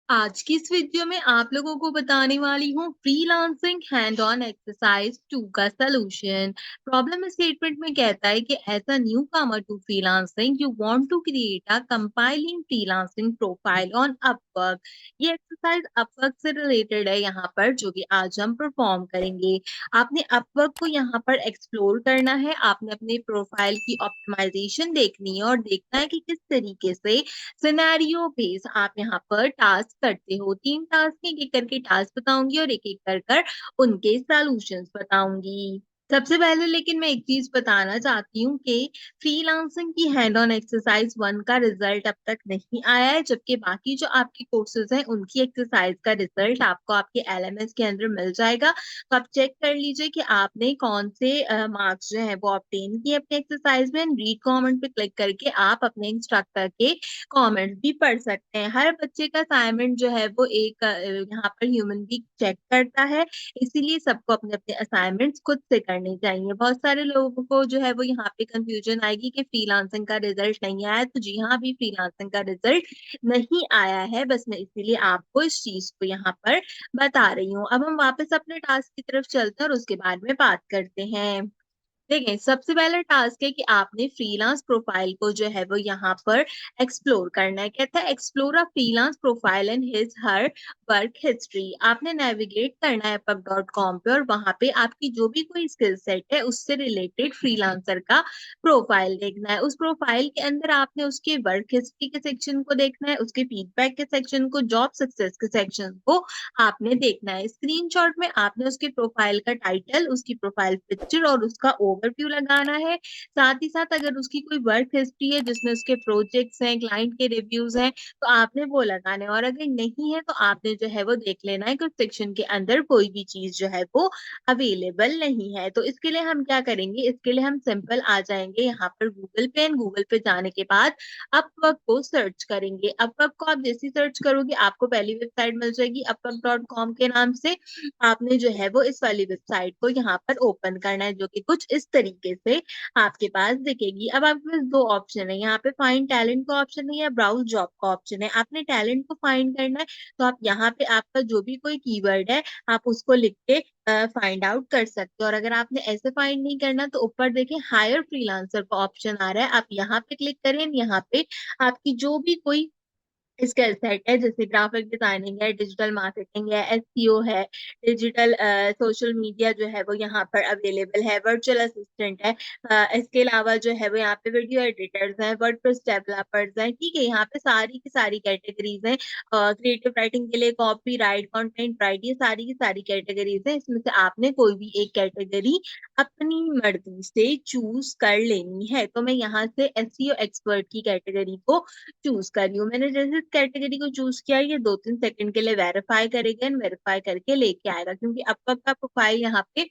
आज की इस वीडियो में आप लोगों को बताने वाली हूँ फ्रीलांसिंग हैंड ऑन एक्सरसाइज 2 का सलूशन। प्रॉब्लम स्टेटमेंट में कहता है कि as a newcomer to freelancing you want to create a compiling freelancing profile on Upwork. ये एक्सरसाइज अपवर्क से रिलेटेड है यहाँ पर, जो कि आज हम परफॉर्म करेंगे। आपने अपवर्क को यहाँ पर एक्सप्लोर करना है, आपने अपने प्रोफाइल की ऑप्टिमाइजेशन देखनी है और देखना है कि किस तरीके से सिनेरियो बेस आप यहाँ पर टास्क करते हो। 3 टास्क एक-एक करके टास्क बताऊँगी और एक-एक कर कर उनके सॉल्यूशंस बताऊँगी। सबसे पहले लेकिन मैं एक चीज़ बताना चाहती हूँ कि फ्रीलांसिंग की हैंड ऑन एक्सरसाइज 1 का रिजल्ट अब तक नहीं आया है, जबकि बाकी जो आपके कोर्सेज़ हैं उनकी एक्सरसाइज का रिजल्ट आपको आपके एलएमएस के अंदर मिल जाएगा। तो आप चेक कर लीजिए कि आपने कौन से मार्क्स जो हैं वो ऑब्टेन किए अपनी एक्सरसाइज में। रीड कमेंट पे क्लिक करके आप अपने इंस्ट्रक्टर के कमेंट्स भी पढ़ सकते हैं। हर बच्चे का असाइनमेंट जो है वो एक यहाँ पर ह्यूमन बीइंग चेक करता है, इसीलिए सबको अपने-अपने असाइनमेंट्स खुद से करने चाहिए। बहुत सारे लोगों को जो है वो यहाँ पे कन्फ्यूजन आएगी कि फ्रीलांसिंग का रिजल्ट नहीं आया, तो जी हाँ, अभी फ्रीलांसिंग का रिजल्ट नहीं आया है, बस मैं इसीलिए आपको इस चीज़ को यहाँ पर बता रही हूँ। अब हम वापस अपने टास्क की तरफ चलते हैं और उसके बारे में बात करते हैं। देखिए, सबसे पहला टास्क है कि आपने फ्रीलांस प्रोफाइल को जो है वो यहाँ पर एक्सप्लोर करना है। कहता है explore a freelance profile and his her work history. आपने नेविगेट करना है pub.com पे और वहां पे आपकी जो भी कोई स्किल सेट है उससे रिलेटेड फ्रीलांसर का प्रोफाइल देखना है। उस प्रोफाइल के अंदर आपने उसके वर्क हिस्ट्री के सेक्शन को देखना है, उसके फीडबैक के सेक्शन को, जॉब सक्सेस के सेक्शन को आपने देखना है। स्क्रीनशॉट में आपने उसके प्रोफाइल का टाइटल, उसकी प्रोफाइल पिक्चर और उसका ओवरव्यू लगाना है। साथ ही साथ अगर उसकी कोई वर्क हिस्ट्री है जिसमें उसके प्रोजेक्ट्स हैं, क्लाइंट के रिव्यूज़ हैं, तो आपने वो लगाने हैं और अगर नहीं है तो आपने जो है वो देख लेना है कि उस सेक्शन के अंदर कोई भी चीज़ जो है वो अवेलेबल नहीं है। तो इसके लिए हम क्या करेंगे, इसके लिए हम सिंपल आ जाएँगे यहाँ पर गूगल पे एंड गूगल पे जाने के बाद अपवर्क को सर्च करेंगे। अपवर्क को आप जैसे ही सर्च करोगे आपको पहली वेबसाइट मिल जाएगी अपवर्क.com के नाम से। आपने जो है वो इस वाली वेबसाइट को यहाँ पर ओपन करना है, जो कि कुछ इस तरीके से आपके पास दिखेगी। अब आपके पास 2 ऑप्शन है, यहाँ पे फाइंड टैलेंट का ऑप्शन है या ब्राउज़ जॉब का ऑप्शन है। आपने टैलेंट को फाइंड करना है, तो आप यहाँ पे आपका जो भी कोई कीवर्ड है, आप उसको लिख के फाइंड आउट कर सकते हो और अगर आपने ऐसे फाइंड नहीं करना तो ऊपर देखिए हायर फ्रीलांसर का ऑप्शन आ रहा है, आप यहाँ पे क्लिक करें। यहाँ पे आपकी जो भी कोई स्किल सेट है, जैसे ग्राफिक डिजाइनिंग है, डिजिटल मार्केटिंग है, एसईओ है, डिजिटल सोशल मीडिया जो है वो यहाँ पर अवेलेबल है, वर्चुअल असिस्टेंट है। इसके अलावा जो है वो यहाँ पे वीडियो एडिटर्स हैं, वर्डप्रेस डेवलपर्स हैं, ठीक है? यहाँ पे सारी की सारी कैटेगरीज़ हैं। क्रिएटिव राइटिंग के लिए कॉपीराइट, कंटेंट राइट, ये सारी की सारी कैटेगरीज़ हैं। इसमें से आपने कोई भी एक कैटेगरी अपनी मर्ज़ी से चूज़ कर लेनी है। तो मैं यहाँ से एसईओ एक्सपर्ट की कैटेगरी को चूज़ कर रही हूँ। मैंने जैसे इस कैटेगरी को चूज़ किया, ये 2-3 सेकंड के लिए वेरीफाई करेगा एंड वेरीफाई करके लेके आएगा, क्योंकि अपवर्क का प्रोफाइल यहाँ पे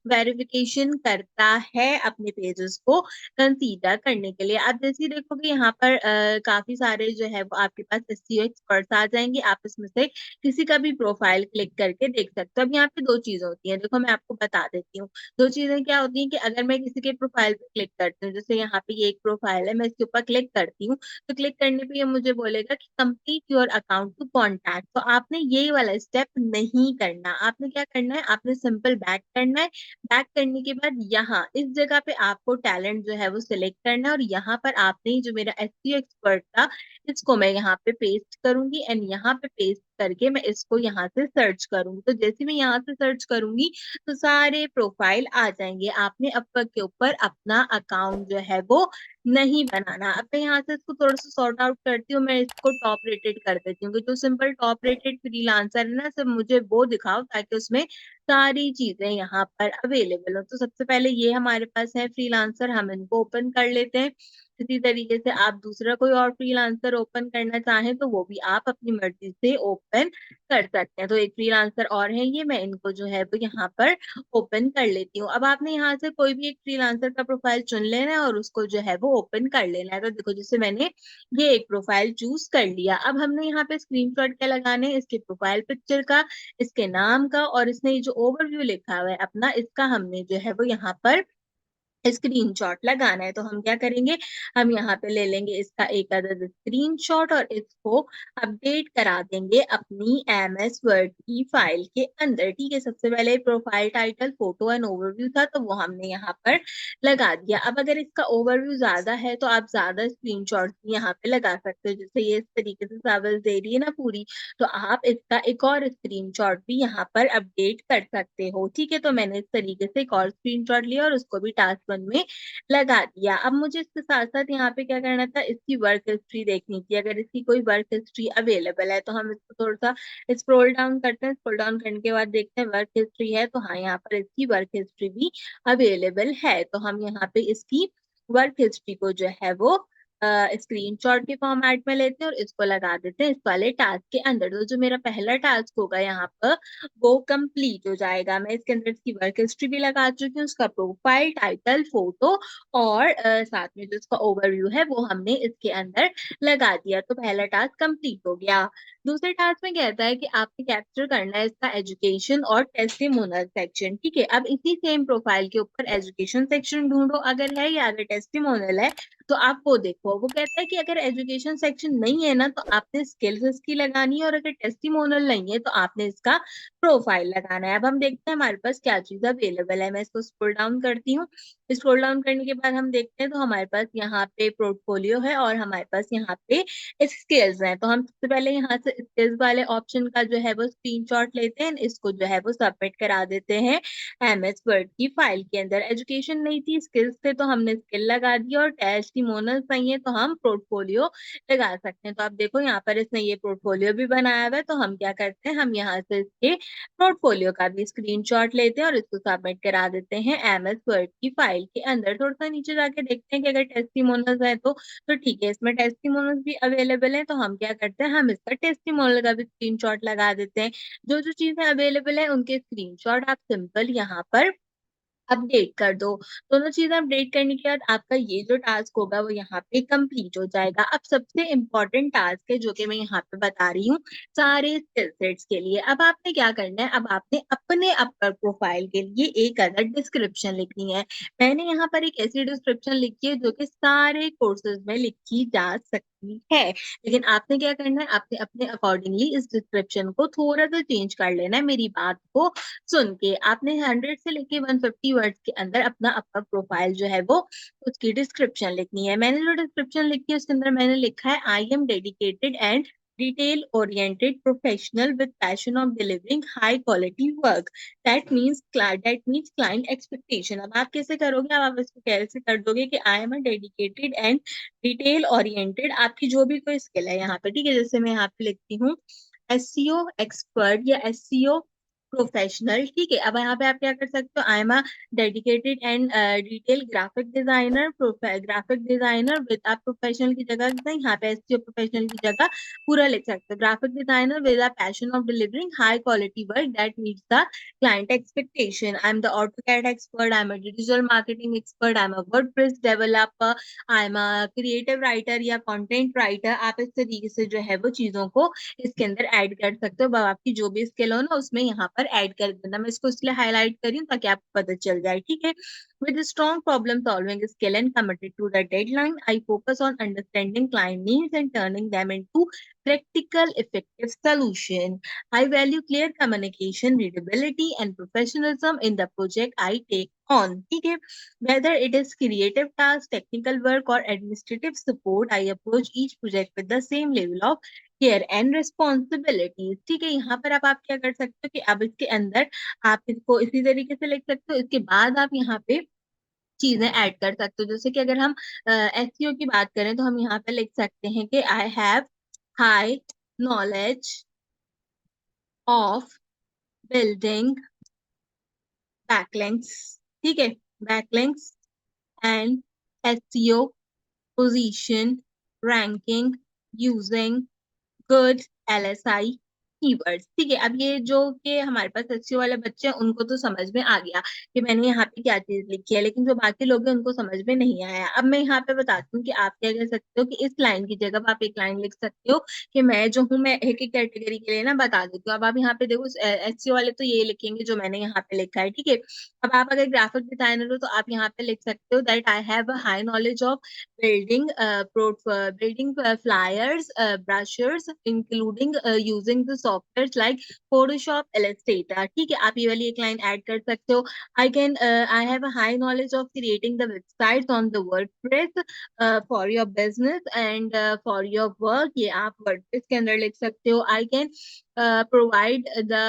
वेरिफिकेशन करता है अपने पेजेस को कंसीडर करने के लिए। आप जैसे ही देखोगे यहाँ पर काफ़ी सारे जो है वो आपके पास एसईओ एक्सपर्ट्स आ जाएँगे। आप इसमें से किसी का भी प्रोफाइल क्लिक करके देख सकते हो। अब यहाँ पे 2 चीज़ें होती हैं, देखो मैं आपको बता देती हूँ। 2 चीज़ें क्या होती हैं कि अगर मैं किसी के प्रोफाइल पे क्लिक करती हूँ, जैसे यहाँ पे ये एक प्रोफाइल है, मैं इसके ऊपर क्लिक करती हूँ, तो क्लिक करने पे ये मुझे बोलेगा कि complete your account to contact. तो आपने ये वाला स्टेप नहीं करना। आपने क्या करना है, आपने सिंपल बैक करना है। बैक करने के बाद यहाँ इस जगह पे आपको टैलेंट जो है वो सिलेक्ट करना है और यहाँ पर आपने जो मेरा एसईओ एक्सपर्ट था, इसको मैं यहाँ पे पेस्ट करूँगी एंड यहाँ पे पेस्ट करके मैं इसको यहाँ से सर्च करूँगी। तो जैसे मैं यहाँ से सर्च करूँगी तो सारे प्रोफाइल आ जाएँगे। आपने अपवर्क के ऊपर अपना अकाउंट जो है वो नहीं बनाना। अब मैं यहाँ से इसको थोड़ा-सा सॉर्ट आउट करती हूँ, मैं इसको टॉप रेटेड कर देती हूँ कि जो सिंपल टॉप रेटेड फ्रीलांसर है ना, सिर्फ़ मुझे वो दिखाओ ताकि उसमें सारी चीज़ें यहाँ पर अवेलेबल हो। तो सबसे पहले ये हमारे पास है फ्रीलांसर, हम इनको ओपन कर लेते हैं। इसी तरीके से आप दूसरा कोई और फ्रीलांसर ओपन करना चाहें तो वो भी आप अपनी मर्ज़ी से ओपन कर सकते हैं। तो एक फ्रीलांसर और है ये, मैं इनको जो है वो यहाँ पर ओपन कर लेती हूँ। अब आपने यहाँ से कोई भी एक फ्रीलांसर का प्रोफाइल चुन लेना है और उसको जो है वो ओपन कर लेना है। तो देखो जैसे मैंने ये एक प्रोफाइल चूज़ कर लिया। अब हमने यहाँ पे स्क्रीनशॉट क्या लगाने हैं, इसके प्रोफाइल पिक्चर का, इसके नाम का और इसने ये जो ओवरव्यू लिखा हुआ है अपना, इसका हमने जो है वो यहाँ पर स्क्रीनशॉट लगाना है। तो हम क्या करेंगे, हम यहाँ पे ले लेंगे इसका एक अदद स्क्रीनशॉट और इसको अपडेट करा देंगे अपनी एमएस वर्ड की फाइल के अंदर। ठीक है, सबसे पहले profile title, photo and overview था, तो वो हमने यहाँ पर लगा दिया। अब अगर इसका ओवरव्यू ज्यादा है तो आप ज्यादा स्क्रीनशॉट भी यहाँ पे लगा सकते हो। जैसे ये इस तरीके से सावल दे रही है ना पूरी, तो आप इसका एक और स्क्रीनशॉट भी यहाँ पर अपडेट कर सकते हो। ठीक है, तो मैंने इस तरीके से एक और स्क्रीनशॉट लिया और उसको भी टास्क 1 में लगा दिया। अब मुझे इसके साथ साथ यहाँ पे क्या करना था, इसकी वर्क हिस्ट्री देखनी थी। अगर इसकी कोई वर्क हिस्ट्री अवेलेबल है तो हम इसको थोड़ा सा स्क्रॉल डाउन करते हैं। स्क्रॉल डाउन करने के बाद देखते हैं वर्क हिस्ट्री है, तो हाँ यहाँ पर इसकी वर्क हिस्ट्री भी अवेलेबल है। तो हम यहाँ पे इसकी वर्क हिस्ट्री को जो है वो स्क्रीनशॉट के फॉर्मेट में लेते हैं और इसको लगा देते हैं इस वाले टास्क के अंदर। तो जो मेरा पहला टास्क होगा यहाँ पर वो कंप्लीट हो जाएगा। मैं इसके अंदर इसकी वर्क हिस्ट्री भी लगा चुकी हूँ, उसका प्रोफाइल टाइटल, फोटो और साथ में जो इसका ओवरव्यू है वो हमने इसके अंदर लगा दिया। तो पहला टास्क कंप्लीट हो गया। दूसरे टास्क में कहता है कि आपने कैप्चर करना है इसका एजुकेशन और टेस्टिमोनियल सेक्शन। ठीक है, अब इसी सेम प्रोफाइल के ऊपर एजुकेशन सेक्शन ढूंढो अगर है, या अगर टेस्टिमोनियल है तो आप वो देखो। वो कहता है कि अगर एजुकेशन सेक्शन नहीं है ना तो आपने स्किल्स इसकी लगानी है, और अगर टेस्टिमोनियल नहीं है तो आपने इसका प्रोफाइल लगाना है। अब हम देखते हैं हमारे पास क्या चीज अवेलेबल है। मैं इसको स्क्रॉल डाउन करती हूँ। स्क्रॉल डाउन करने के बाद हम देखते हैं तो हमारे पास यहाँ पे पोर्टफोलियो है और हमारे पास यहाँ पे स्किल्स हैं। तो हम सबसे पहले यहाँ से स्किल्स वाले ऑप्शन का जो है वो स्क्रीनशॉट लेते हैं, इसको जो है वो सबमिट करा देते हैं एमएस वर्ड की फाइल के अंदर। एजुकेशन नहीं थी, स्किल्स थे, तो हमने स्किल लगा दी, और टेस्टिमोनियल्स नहीं है तो हम पोर्टफोलियो लगा सकते हैं। तो आप देखो यहाँ पर इसने ये पोर्टफोलियो भी बनाया हुआ है। तो हम क्या करते हैं, हम यहाँ से इसके पोर्टफोलियो का भी स्क्रीनशॉट लेते हैं और इसको सबमिट करा देते हैं एमएस वर्ड की फाइल के अंदर। थोड़ा सा नीचे जाके देखते हैं कि अगर टेस्टिमोनियल्स है तो ठीक है, इसमें टेस्टिमोनियल्स भी अवेलेबल है। तो हम क्या करते हैं, हम इसका टेस्टिमोनियल का भी स्क्रीनशॉट लगा देते हैं। जो जो चीजें अवेलेबल है उनके स्क्रीनशॉट आप सिंपल यहाँ पर अपडेट कर दो। दोनों चीजें अपडेट करने के बाद आपका ये जो टास्क होगा वो यहाँ पे कंप्लीट हो जाएगा। अब सबसे इम्पोर्टेंट टास्क है जो कि मैं यहाँ पे बता रही हूँ सारे स्किल सेट्स के लिए। अब आपने क्या करना है, अब आपने अपने अपर प्रोफाइल के लिए एक अलग डिस्क्रिप्शन लिखनी है। मैंने यहाँ पर एक ऐसी डिस्क्रिप्शन लिखी है जो कि सारे कोर्सेज में लिखी जा सकती है, लेकिन आपने क्या करना है, आपने अपने अकॉर्डिंगली इस डिस्क्रिप्शन को थोड़ा सा चेंज कर लेना है। मेरी बात को सुन के आपने 100 से लेके 150 वर्ड्स के अंदर अपना अपना प्रोफाइल जो है वो उसकी डिस्क्रिप्शन लिखनी है। मैंने जो डिस्क्रिप्शन लिखी है उसके अंदर मैंने लिखा है, I am dedicated and detail oriented professional with passion of delivering high quality work that means client expectation. अब आप कैसे करोगे, अब आप इसको कैसे कर दोगे कि I am a dedicated and detail oriented, आपकी जो भी कोई स्किल है यहाँ पे। ठीक है, जैसे मैं यहाँ पे लिखती हूँ एससीओ एक्सपर्ट या एससीओ प्रोफेशनल। ठीक है, अब यहाँ पे आप क्या कर सकते हो, I am a dedicated and detail graphic designer, graphic designer with आप प्रोफेशनल की जगह यहाँ पे एसईओ प्रोफेशनल की जगह पूरा लिख सकते हो, graphic designer with a passion of delivering high quality work that meets the client expectation. I am the AutoCAD expert, I am a digital marketing expert, I am a WordPress developer, I am a creative writer या content writer. आप इस तरीके से जो है वो चीजों को इसके अंदर ऐड कर सकते हो। अब आपकी जो भी स्किल हो ना उसमें यहाँ पर ऐड कर देना। मैं इसको इसलिए हाईलाइट करी हूँ ताकि आपको पता चल जाए। ठीक है, with a strong problem solving skill and committed to the deadline, I focus on understanding client needs and turning them into practical effective solution. I value clear communication, readability and professionalism in the project I take on. ठीक है, whether it is creative task, technical work or administrative support, I approach each project with the same level of care and responsibilities. ठीक है, यहाँ पर अब आप क्या कर सकते हो कि अब इसके अंदर आप इसको इसी तरीके से लिख सकते हो। इसके बाद आप यहाँ पे चीजें ऐड कर सकते हो। जैसे कि अगर हम एसईओ की बात करें तो हम यहाँ पे लिख सकते हैं कि I have high knowledge of building backlinks. ठीक है, backlinks and SEO position ranking using good LSI keywords, ठीक है। अब ये जो कि हमारे पास एसईओ वाले बच्चे हैं, उनको तो समझ में आ गया कि मैंने यहाँ पे क्या चीज़ लिखी है, लेकिन जो बाकी लोग हैं उनको समझ में नहीं आया। अब मैं यहाँ पे बताती हूँ कि आप क्या कर सकते हो कि इस लाइन की जगह आप एक लाइन लिख सकते हो कि मैं जो हूँ, मैं एक-एक कैटेगरी के लिए ना बता देती हूँ। अब आप यहाँ पे देखो एसईओ वाले तो ये लिखेंगे जो मैंने यहाँ पे लिखा है, ठीक है। अब आप अगर ग्राफिक डिजाइनर हो तो आप यहाँ पे लिख सकते हो that I have a high knowledge of building flyers, brochures, including using the softwares like Photoshop, Illustrator. ठीक है, आप ये वाली एक लाइन ऐड कर सकते हो। I have a high knowledge of creating the websites on the WordPress for your business and for your work. ये आप WordPress के अंदर लिख सकते हो। I can provide the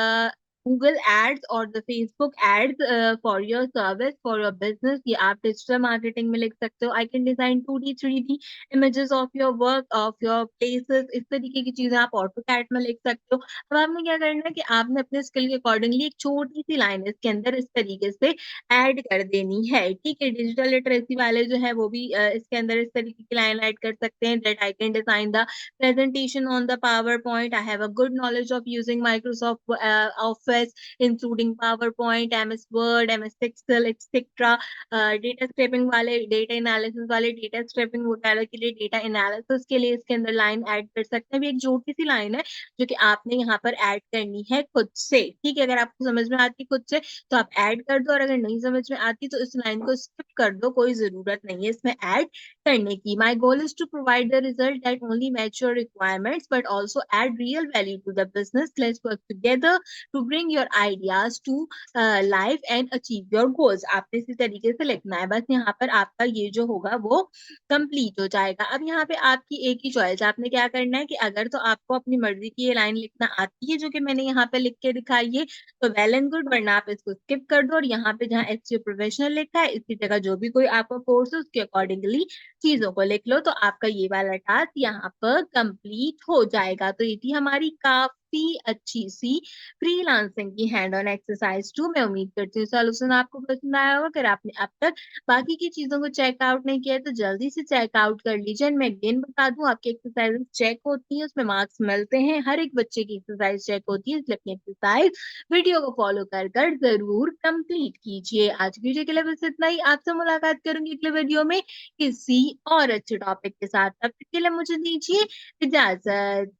Google ads or the Facebook ads for your service, for your business. ये आप digital marketing में लिख सकते हो। I can design 2D 3D images of your work, of your places. इस तरीके की चीजें आप ऑटोकैड में लिख सकते हो। अब आपने क्या करना है कि आपने अपने स्किल के अकॉर्डिंगली एक छोटी सी लाइन इसके अंदर इस तरीके से ऐड कर देनी है, ठीक है। डिजिटल लिटरेसी वाले जो है वो भी इसके अंदर इस तरीके की लाइन ऐड कर सकते हैं that I can design the presentation on the PowerPoint. I have a good knowledge of using Microsoft Office, including PowerPoint, MS Word, MS Excel, etc. Data scraping वाले, डेटा एनालिसिस वाले, data scraping वगैरह के लिए, data analysis के लिए इसके अंदर line add कर सकते हैं। अभी एक छोटी सी लाइन है जो कि आपने यहाँ पर ऐड करनी है खुद से, ठीक है। अगर आपको समझ में आती है खुद से तो आप ऐड कर दो, और अगर नहीं समझ में आती तो इस लाइन को स्किप कर दो, कोई जरूरत नहीं है इसमें ऐड करने की। My goal is to provide the result that only match your requirements but also add real value to the business. Let's work together to bring your ideas to life and achieve your goals. आपने इसी तरीके से लिखना है। बस यहाँ पर आपका ये जो होगा वो कंप्लीट हो जाएगा। अब यहाँ पे आपकी एक ही चॉइस है, आपने क्या करना है कि अगर तो आपको अपनी मर्जी की ये लाइन लिखना आती है जो कि मैंने यहाँ पे लिख के दिखाई है तो वेल एंड गुड, वरना आप इसको स्किप कर दो और यहाँ पे जहाँ एसईओ प्रोफेशनल लिखा है इसकी जगह जो भी कोई आपका कोर्स है उसके अकॉर्डिंगली चीजों को लिख लो, तो आपका ये वाला टास्क यहाँ पर कंप्लीट हो जाएगा। तो ये थी हमारी काफी अच्छी सी फ्रीलांसिंग की हैंड ऑन एक्सरसाइज 2। मैं उम्मीद करती हूँ सॉल्यूशन आपको पसंद आया होगा। अगर आपने अब तक बाकी की चीजों को चेकआउट नहीं किया है तो जल्दी से चेकआउट कर लीजिए। एंड मैं अगेन बता दूं, आपकी एक्सरसाइज चेक होती है, उसमें मार्क्स मिलते हैं। हर एक बच्चे की एक्सरसाइज चेक होती है, इसलिए अपनी एक्सरसाइज वीडियो को फॉलो कर कर जरूर कंप्लीट कीजिए। आज की वीडियो के लिए बस इतना ही। आपसे मुलाकात करूंगी अगले वीडियो में किसी और अच्छे टॉपिक के साथ। तब तक के लिए मुझे दीजिए इजाजत।